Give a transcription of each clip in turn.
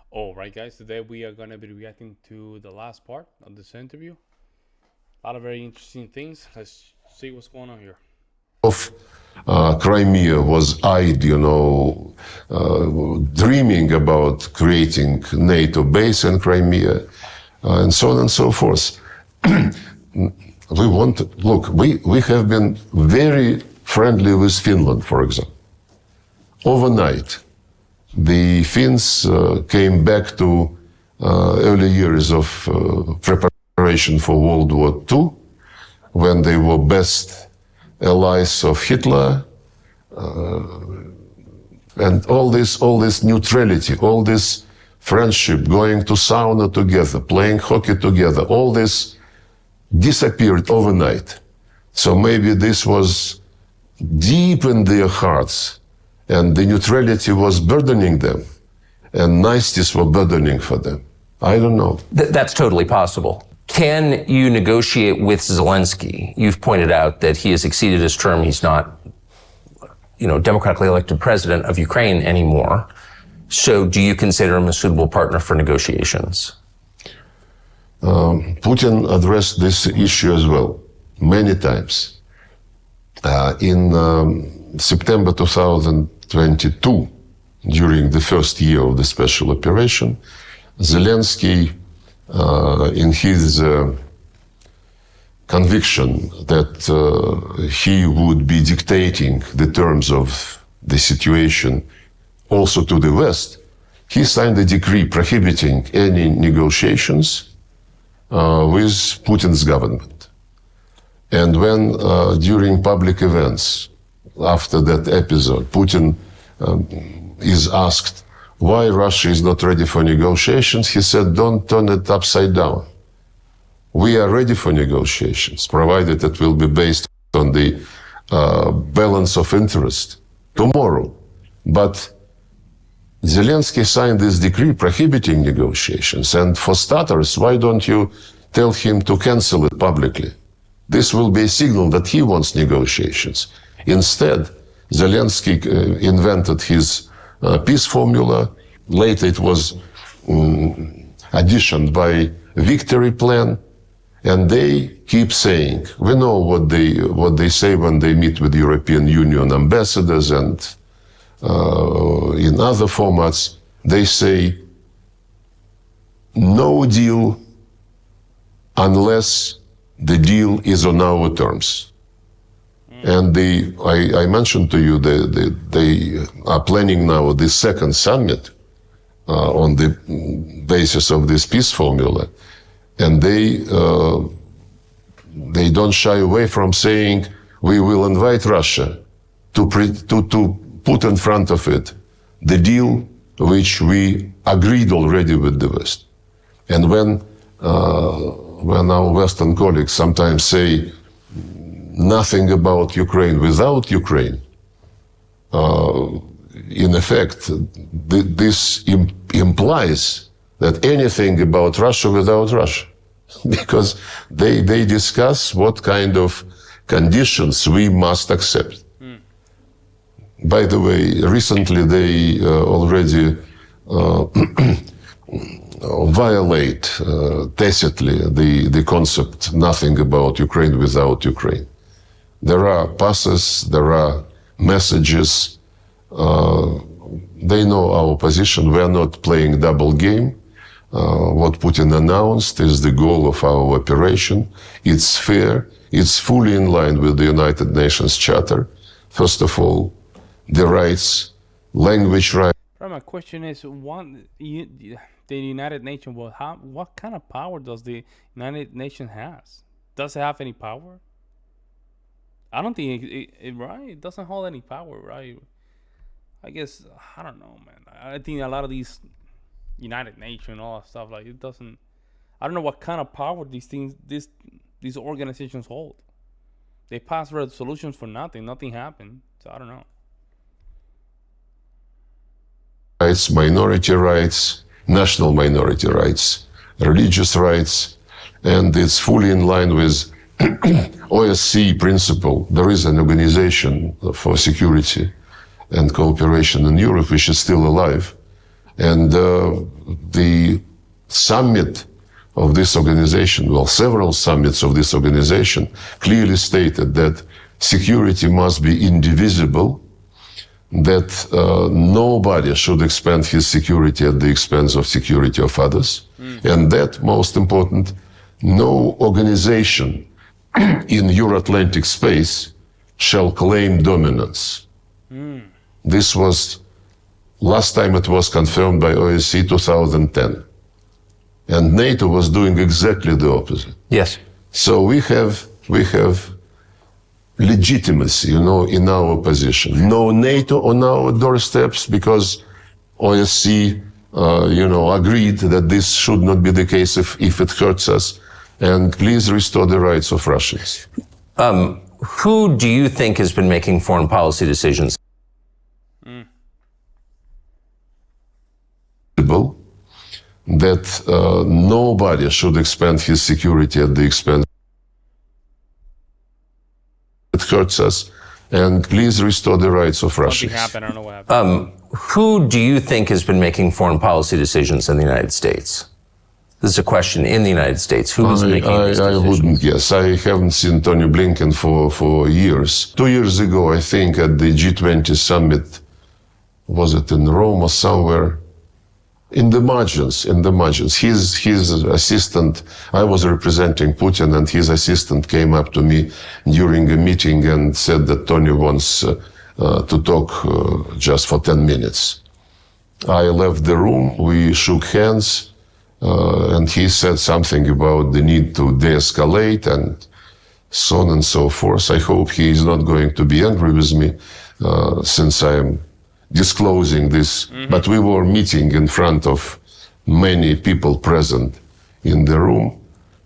All right, guys, today we are going to be reacting to the last part of this interview. A lot of very interesting things. Let's see what's going on here. Of Crimea was eyed, dreaming about creating NATO base in Crimea, and so on and so forth. We have been very friendly with Finland, for example. Overnight, the Finns came back to early years of preparation for World War II, when they were best allies of Hitler, and all this neutrality, all this friendship, going to sauna together, playing hockey together, all this disappeared overnight. So maybe this was deep in their hearts, and the neutrality was burdening them, and niceties were burdening for them. I don't know. That's totally possible. Can you negotiate with Zelensky? You've pointed out that he has exceeded his term. He's not, democratically elected president of Ukraine anymore. So do you consider him a suitable partner for negotiations? Putin addressed this issue as well, many times. In September 2022, during the first year of the special operation, Zelensky, in his conviction that he would be dictating the terms of the situation also to the West, he signed a decree prohibiting any negotiations with Putin's government. And when during public events, after that episode, Putin is asked why Russia is not ready for negotiations, he said, don't turn it upside down. We are ready for negotiations, provided it will be based on the balance of interest tomorrow. But Zelensky signed this decree prohibiting negotiations, and for starters, why don't you tell him to cancel it publicly? This will be a signal that he wants negotiations. Instead, Zelensky invented his peace formula. Later it was additioned by victory plan, and they keep saying, we know what they say when they meet with European Union ambassadors and in other formats. They say no deal unless the deal is on our terms. And I mentioned to you they are planning now the second summit on the basis of this peace formula, and they don't shy away from saying we will invite Russia to put in front of it the deal which we agreed already with the West. And when our Western colleagues sometimes say nothing about Ukraine without Ukraine, in effect, this implies that anything about Russia without Russia, because they discuss what kind of conditions we must accept. By the way, recently they already violate tacitly the concept nothing about Ukraine without Ukraine. There are passes, there are messages. They know our position. We are not playing double game. What Putin announced is the goal of our operation. It's fair. It's fully in line with the United Nations Charter. First of all, the rights, language rights. My question is, the United Nations, what kind of power does the United Nations has? Does it have any power? I don't think it doesn't hold any power, right? I guess, I don't know, man. I think a lot of these United Nations, all that stuff, like it doesn't, I don't know what kind of power these organizations hold. They pass resolutions for nothing happened, so I don't know. Rights, minority rights, national minority rights, religious rights, and it's fully in line with OSCE principle. There is an organization for security and cooperation in Europe which is still alive, And the summit of this organization, well, several summits of this organization clearly stated that security must be indivisible, that nobody should expand his security at the expense of security of others, and that, most important, no organization in Euro-Atlantic space shall claim dominance. This was, last time it was confirmed by OSCE 2010. And NATO was doing exactly the opposite. Yes. So we have legitimacy, in our position. No NATO on our doorsteps because OSCE, agreed that this should not be the case if it hurts us. And please restore the rights of Russians. Who do you think has been making foreign policy decisions? That nobody should expand his security at the expense. It hurts us, and please restore the rights of Russians. Something happened. I don't know what happened. Who do you think has been making foreign policy decisions in the United States? This is a question in the United States. Who is making these decisions? I wouldn't guess. I haven't seen Tony Blinken for years. 2 years ago, I think, at the G20 summit, was it in Rome or somewhere? In the margins. His assistant, I was representing Putin, and his assistant came up to me during a meeting and said that Tony wants to talk just for 10 minutes. I left the room, we shook hands, and he said something about the need to de-escalate and so on and so forth. I hope he is not going to be angry with me since I am disclosing this, but we were meeting in front of many people present in the room,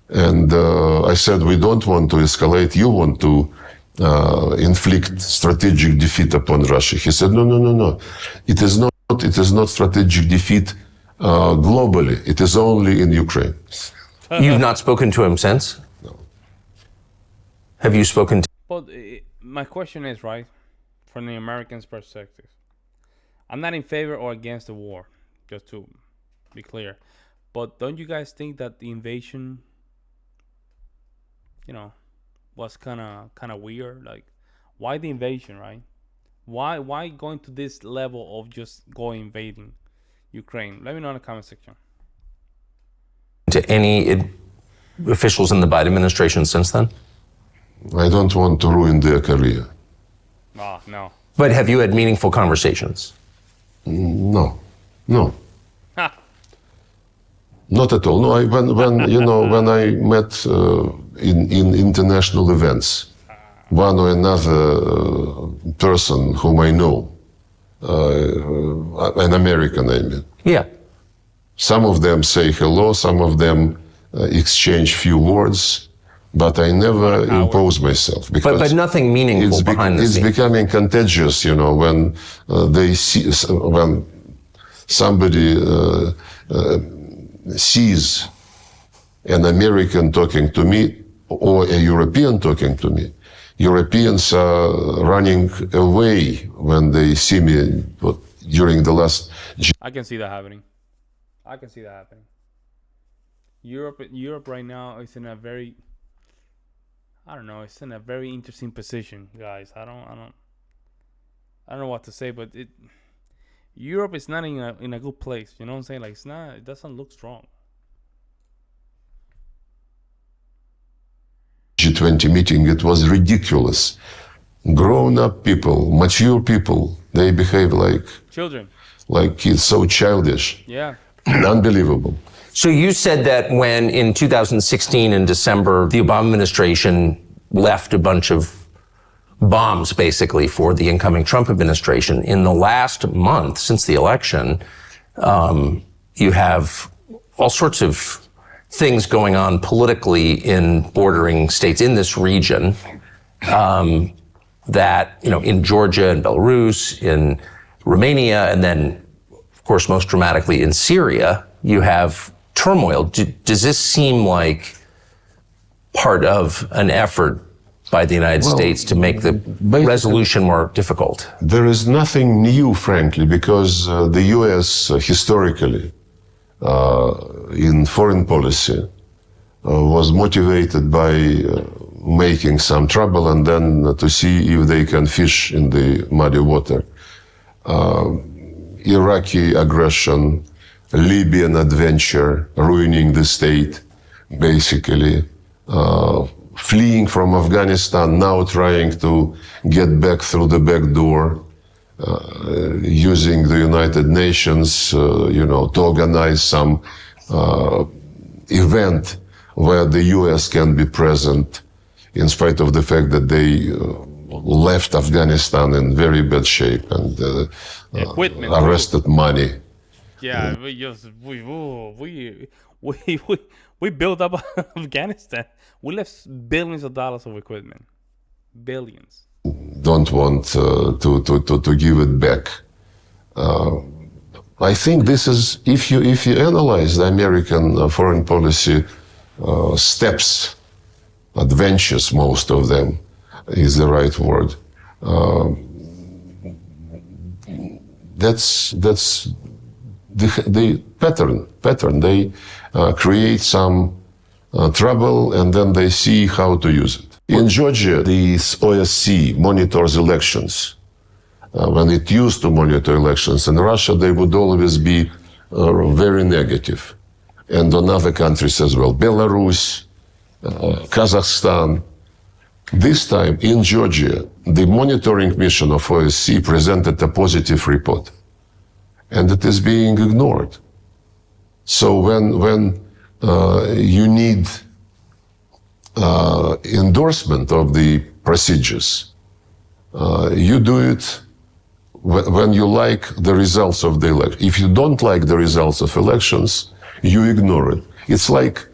and I said, we don't want to escalate, you want to inflict strategic defeat upon Russia. He said, no, it is not strategic defeat globally, it is only in Ukraine. You've not spoken to him since? No. Have you spoken to But my question is, right, from the Americans' perspective, I'm not in favor or against the war, just to be clear. But don't you guys think that the invasion, was kind of weird? Like, why the invasion, right? Why going to this level of just invading Ukraine? Let me know in the comment section. any officials in the Biden administration since then? I don't want to ruin their career. Oh, no. But have you had meaningful conversations? No. Ha. Not at all. No, when I met in international events, one or another person whom I know, an American, I mean. Yeah. Some of them say hello, some of them exchange few words, but I never impose myself. Because but nothing meaningful behind the scenes. It's becoming contagious, when they see, when somebody sees an American talking to me or a European talking to me. Europeans are running away when they see me during the last. I can see that happening. Europe right now is in a very, it's in a very interesting position, guys. I don't know what to say, but Europe is not in a good place. You know what I'm saying? Like, it doesn't look strong. G20 meeting, it was ridiculous. Grown-up people, mature people, they behave like children, like kids, so childish. Yeah. Unbelievable. So you said that when in 2016 in December, the Obama administration left a bunch of bombs basically for the incoming Trump administration. In the last month since the election, you have all sorts of things going on politically in bordering states in this region, that, in Georgia and Belarus, in Romania, and then, of course, most dramatically in Syria, you have turmoil. Does this seem like part of an effort by the United States to make the resolution more difficult? There is nothing new, frankly, because the U.S. Historically, in foreign policy, was motivated by making some trouble and then to see if they can fish in the muddy water. Iraqi aggression, Libyan adventure, ruining the state, basically. Fleeing from Afghanistan, now trying to get back through the back door, using the United Nations, to organize some event where the U.S. can be present, in spite of the fact that they left Afghanistan in very bad shape and arrested money. Yeah, we built up Afghanistan. We left billions of dollars of equipment, billions. Don't want to give it back. I think this is, if you analyze the American foreign policy steps, adventures, most of them is the right word. That's the pattern. They create some trouble and then they see how to use it. In Georgia, the OSCE monitors elections. When it used to monitor elections in Russia, they would always be very negative. And on other countries as well, Belarus, Kazakhstan. This time in Georgia, the monitoring mission of OSCE presented a positive report. And it is being ignored. So when you need endorsement of the procedures, you do it when you like the results of the election. If you don't like the results of elections, you ignore it. It's like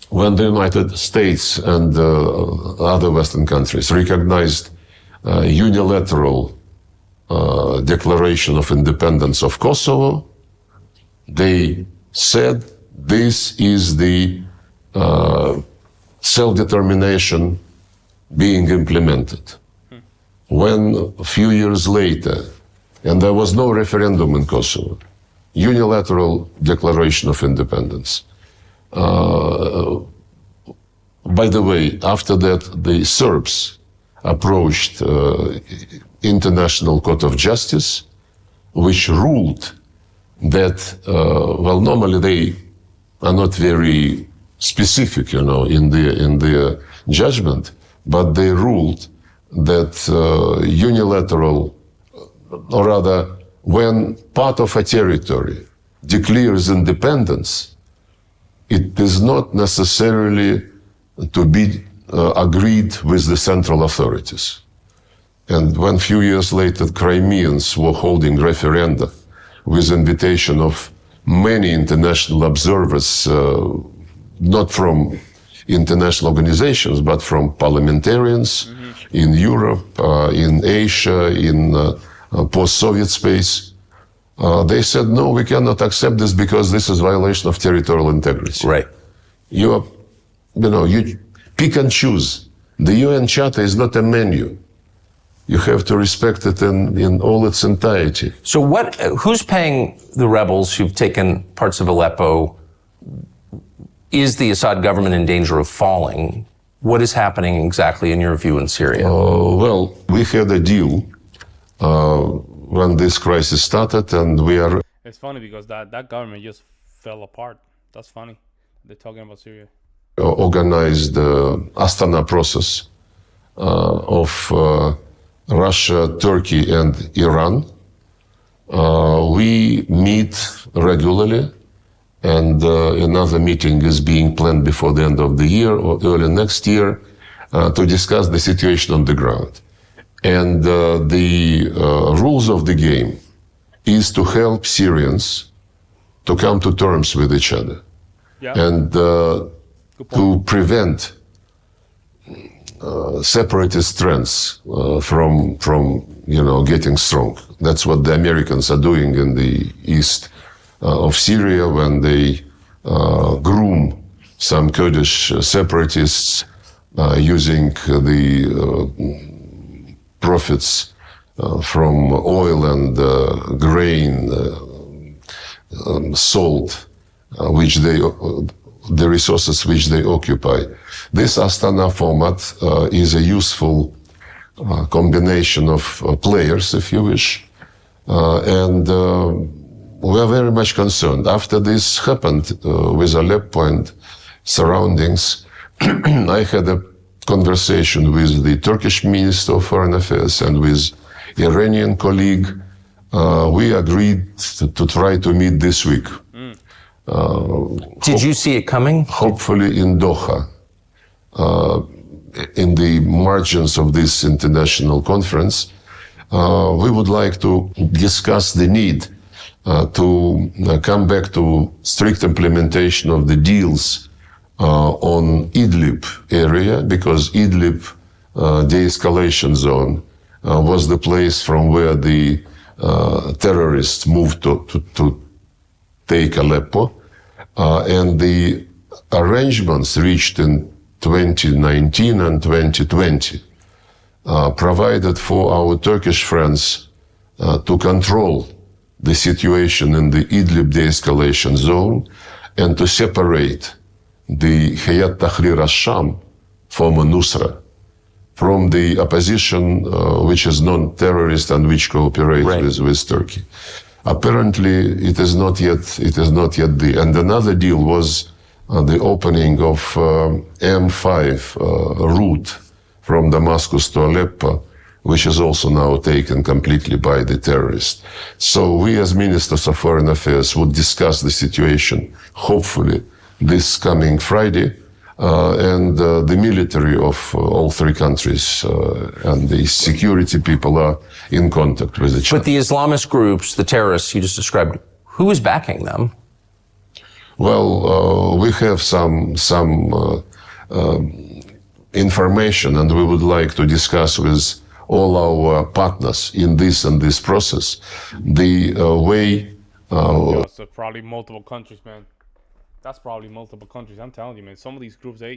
when the United States and other Western countries recognized unilateral declaration of independence of Kosovo, they said this is the self-determination being implemented. When a few years later, and there was no referendum in Kosovo, unilateral declaration of independence. By the way, after that, the Serbs approached International Court of Justice, which ruled that, normally they are not very specific, in their judgment, but they ruled that unilateral, or rather, when part of a territory declares independence, it is not necessarily to be agreed with the central authorities. And when a few years later, Crimeans were holding referenda with invitation of many international observers, not from international organizations, but from parliamentarians in Europe, in Asia, in post-Soviet space. They said, no, we cannot accept this because this is violation of territorial integrity. Right. You pick and choose. The UN Charter is not a menu. You have to respect it in all its entirety. So who's paying the rebels who've taken parts of Aleppo? Is the Assad government in danger of falling? What is happening exactly in your view in Syria? Well, we had a deal when this crisis started, and we are... It's funny because that government just fell apart. That's funny. They're talking about Syria. Organized the Astana process of Russia, Turkey, and Iran. We meet regularly, and another meeting is being planned before the end of the year or early next year to discuss the situation on the ground. And the rules of the game is to help Syrians to come to terms with each other, and to prevent separatist trends from getting strong. That's what the Americans are doing in the east of Syria when they groom some Kurdish separatists using the profits from oil and grain, salt, which the resources which they occupy. This Astana format is a useful combination of players, if you wish, and we are very much concerned. After this happened with Aleppo and surroundings, I had a conversation with the Turkish Minister of Foreign Affairs and with Iranian colleague. We agreed to try to meet this week. Did you see it coming? Hopefully in Doha, in the margins of this international conference. We would like to discuss the need to come back to strict implementation of the deals on Idlib area, because Idlib de-escalation zone was the place from where the terrorists moved to take Aleppo, and the arrangements reached in 2019 and 2020 provided for our Turkish friends to control the situation in the Idlib de-escalation zone and to separate the Hayat Tahrir al-Sham, former Nusra, from the opposition, which is non-terrorist and which cooperates with Turkey. Apparently, it is not yet the. And another deal was the opening of M5 route from Damascus to Aleppo, which is also now taken completely by the terrorists. So we, as ministers of foreign affairs, would discuss the situation, hopefully, this coming Friday, and the military of all three countries and the security people are in contact with each other. But the Islamist groups, the terrorists you just described, who is backing them? Well, we have some information, and we would like to discuss with all our partners in this process the way. So probably multiple countries, man. That's probably multiple countries. I'm telling you, man. Some of these groups, they're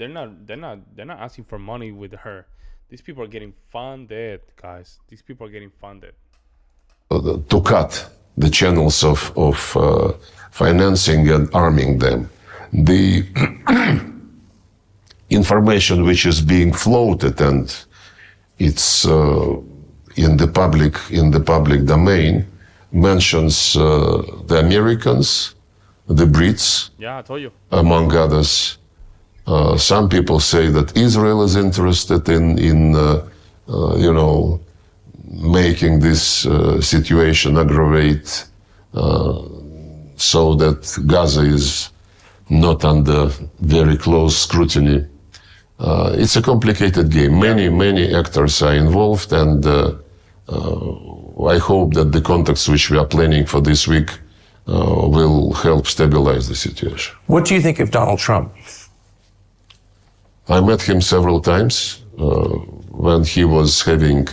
not asking for money with her. These people are getting funded, guys. These people are getting funded to cut the channels of financing and arming them. The information which is being floated, and it's in the public domain, mentions the Americans, the Brits, yeah, I told you, among others. Some people say that Israel is interested in making this situation aggravate, so that Gaza is not under very close scrutiny. It's a complicated game. Many actors are involved, and I hope that the contacts which we are planning for this week will help stabilize the situation. What do you think of Donald Trump? I met him several times when he was having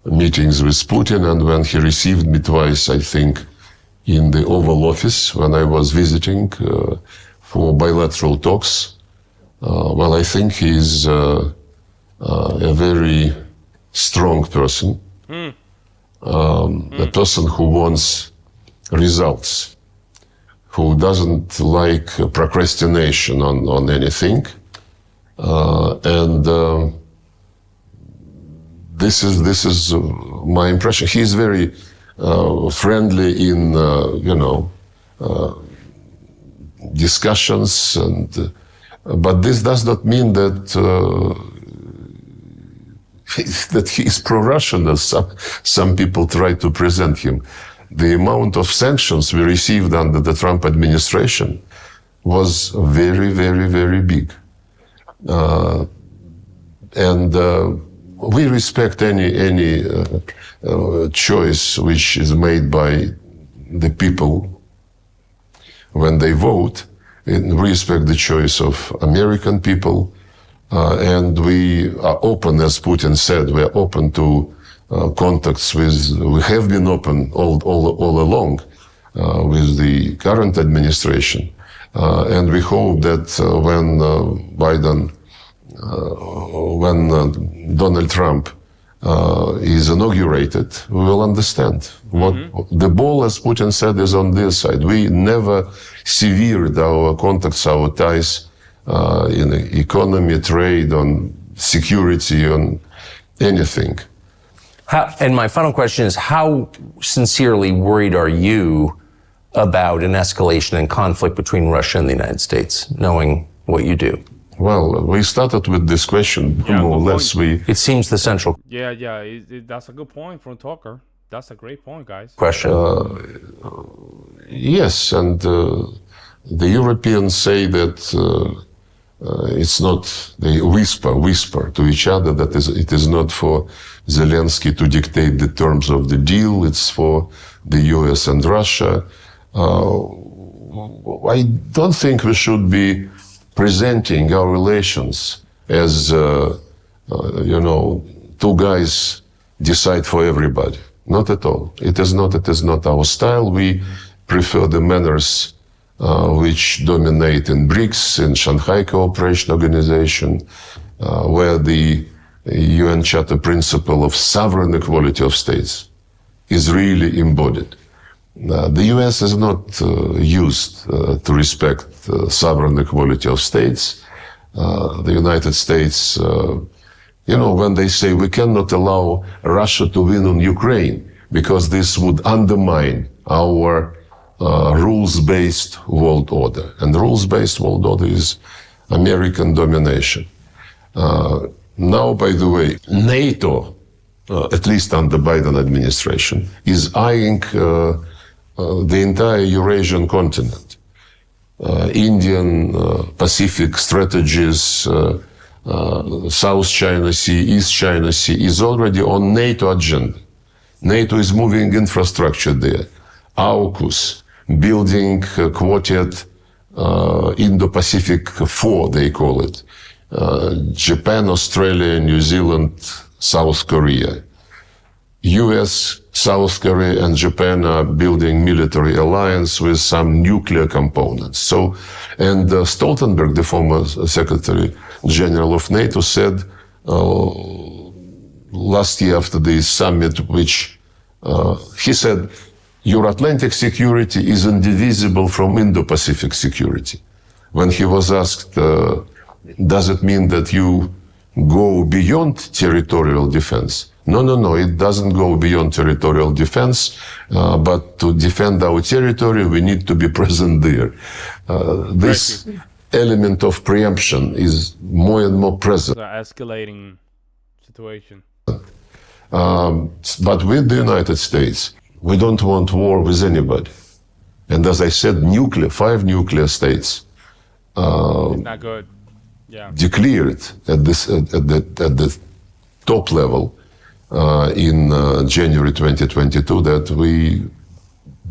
meetings with Putin, and when he received me twice, I think, in the Oval Office when I was visiting for bilateral talks. Well, I think he's a very strong person, a person who wants results, who doesn't like procrastination on anything. And this is my impression. He's very friendly in discussions, but this does not mean that that he is pro-Russian, as some people try to present him. The amount of sanctions we received under the Trump administration was very, very, very big. And we respect any choice which is made by the people when they vote, and we respect the choice of American people, and we are open, as Putin said, we are open to contacts with, we have been open all along with the current administration, and we hope that when Biden when Donald Trump is inaugurated, we will understand what the ball, as Putin said, is on their side. We never severed our contacts, our ties in economy, trade, on security, on anything. And my final question is, how sincerely worried are you about an escalation in conflict between Russia and the United States, knowing what you do? Well, we started with this question, more or less. It seems the central That's a good point from Tucker. That's a great point, guys. question. Yes, and the Europeans say that it's not, they whisper to each other that it is not for Zelensky to dictate the terms of the deal, it's for the US and Russia. I don't think we should be presenting our relations as, two guys decide for everybody. Not at all. It is not our style. We prefer the manners which dominate in BRICS, in Shanghai Cooperation Organization, where the UN Charter principle of sovereign equality of states is really embodied. The US is not used to respect sovereign equality of states. The United States, when they say we cannot allow Russia to win on Ukraine because this would undermine our rules-based world order. And rules-based world order is American domination. Now, by the way, NATO, at least under Biden administration, is eyeing the entire Eurasian continent. Indian, Pacific strategies, South China Sea, East China Sea is already on NATO agenda. NATO is moving infrastructure there. AUKUS, building Quartet Indo-Pacific 4, they call it. Japan, Australia, New Zealand, South Korea. US, South Korea, and Japan are building military alliance with some nuclear components. So, and Stoltenberg, the former Secretary General of NATO, said last year after the summit, which he said, Euro-Atlantic security is indivisible from Indo-Pacific security. When he was asked, does it mean that you go beyond territorial defense? No, it doesn't go beyond territorial defense, but to defend our territory, we need to be present there. This element of preemption is more and more present. The escalating situation. But with the United States, we don't want war with anybody. And as I said, 5 nuclear states Not good. Yeah. declared at the top level in January 2022 that we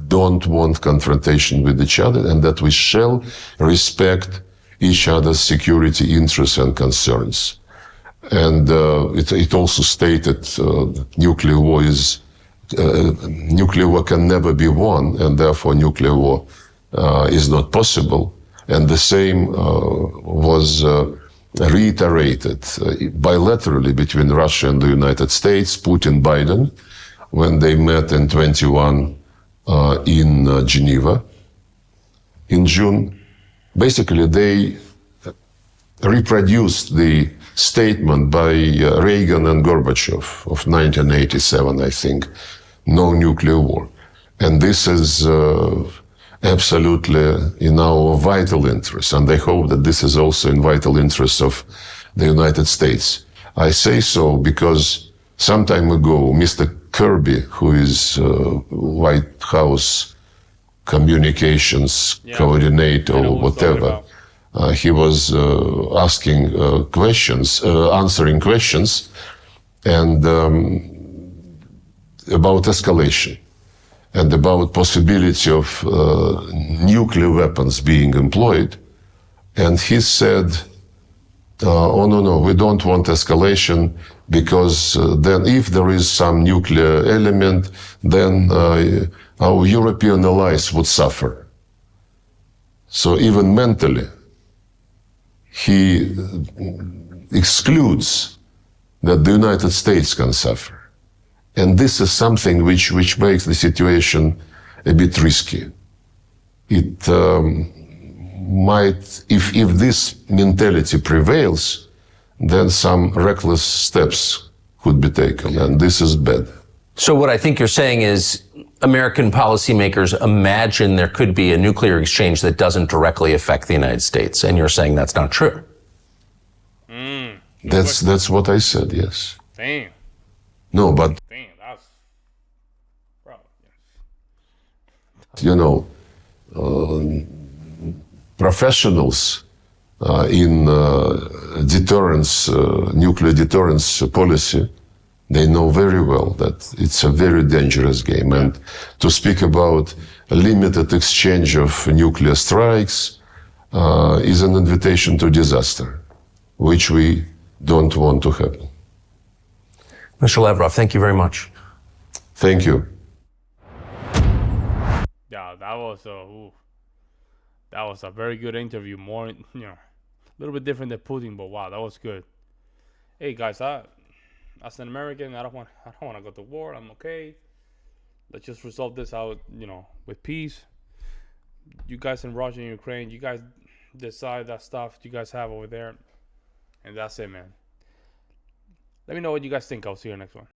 don't want confrontation with each other and that we shall respect each other's security interests and concerns. And it also stated nuclear war can never be won, and therefore nuclear war is not possible. And the same was reiterated bilaterally between Russia and the United States, Putin, Biden, when they met in 21 in Geneva in June. Basically, they reproduced the statement by Reagan and Gorbachev of 1987, I think, no nuclear war. And this is absolutely in our vital interest, and I hope that this is also in vital interest of the United States. I say so because some time ago, Mr. Kirby, who is White House communications coordinator or whatever, he was asking questions, answering questions, and about escalation and about possibility of nuclear weapons being employed. And he said, oh, no, we don't want escalation because then if there is some nuclear element, then our European allies would suffer. So even mentally, he excludes that the United States can suffer. And this is something which makes the situation a bit risky. It might, if this mentality prevails, then some reckless steps could be taken, and this is bad. So what I think you're saying is American policymakers imagine there could be a nuclear exchange that doesn't directly affect the United States, and you're saying that's not true. That's what I said, yes. Damn. No, but Damn, that's... Bro. you know, professionals in deterrence, nuclear deterrence policy, they know very well that it's a very dangerous game. And to speak about a limited exchange of nuclear strikes is an invitation to disaster, which we don't want to happen. Mr. Lavrov, thank you very much. Thank you. Yeah, that was a very good interview. More, a little bit different than Putin, but wow, that was good. Hey guys, as an American, I don't want to go to war. I'm okay. Let's just resolve this out, with peace. You guys in Russia and Ukraine, you guys decide that stuff you guys have over there, and that's it, man. Let me know what you guys think. I'll see you next one.